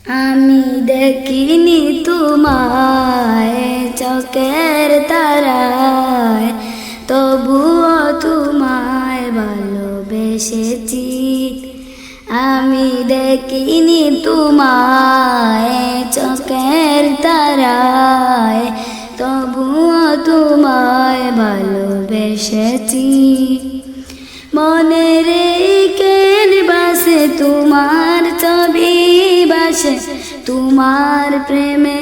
আমি দেখিনি তোমায় চোখের তারায়, তবুও তোমায় ভালোবেসেছি। আমি দেখিনি তোমায় চোখের তারায়, তবুও তোমায় ভালোবেসেছি। মনে রেখে বাসে তোমার ছবি বাসে, তোমার প্রেমে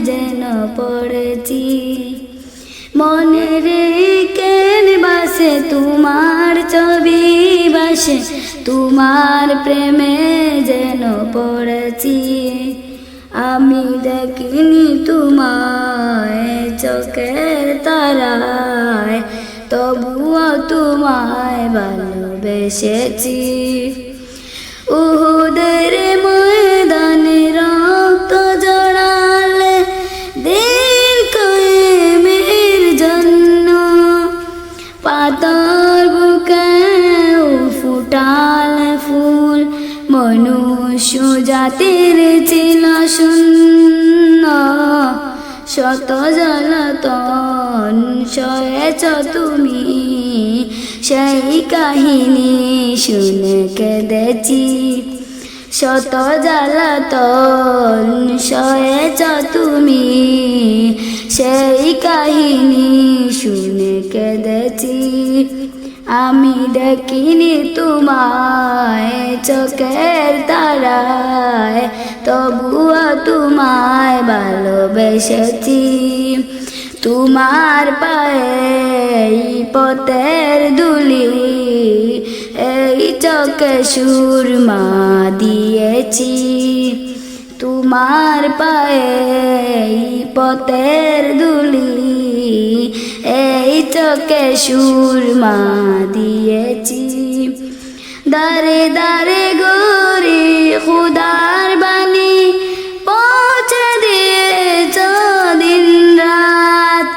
যেন পড়েছি। মনে রেখে বাসে তোমার ছবি বাসে, তোমার প্রেমে যেন পড়েছি। আমি দেখিনি তোমায় চোখের তারায়, তবুও তোমায় ভালোবেসেছি। উহুদের ময়দানে রক্ত জড়ালে দিল কায়েমের জন্য, পাথর বুকে ফুটালে ফুল, মনুষ্য জাতির ছিল শূন্য। শত জ্বালাতন সয়েছ তুমি, সেই কাহিনী শুনে কেঁদেছি। শত জ্বালাতন সয়েছ তুমি, সেই কাহিনী শুনে কেঁদেছি। আমি দেখিনি তোমায় চোখের তারায়, তবুও তোমায় ভালোবেসেছি। তোমার পায়ে পথের ধুলি, এই চোখে সুরমা দিয়েছি। তোমার পায়ে পথের ধুলি, এই চোখে সুরমা দিয়েছি। দারে দারে গরি খুদার বাণী পৌঁছে দিয়েছ দিন রাত,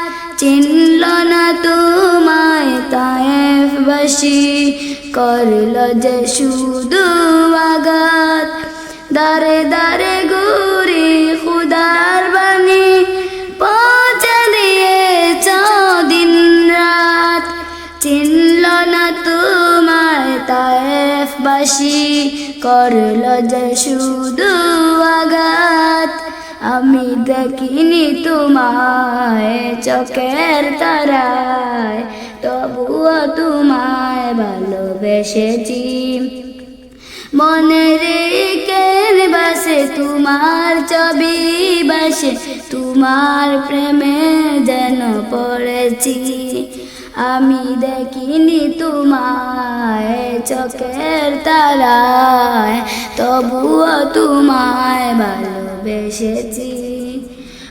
চিনল না তোমায় তায়েফবাসী, করল যে শুধু আঘাত। দারে দারে গরি খুদার বাণী পৌঁছে দিয়েছ দিন রাত, চিনল না তোমায় তায়েফবাসী, করল যে শুধু আঘাত। আমি দেখিনি তোমায় চোখের তারায়, তবুও তোমায় ভালোবেসেছি। মনে রেখে বাসে তোমার ছবি বাসে, তোমার প্রেমে যেন পড়েছি। আমি দেখিনি তোমায় চোখের তারায়, তবুও তোমায় ভালোবেসেছি।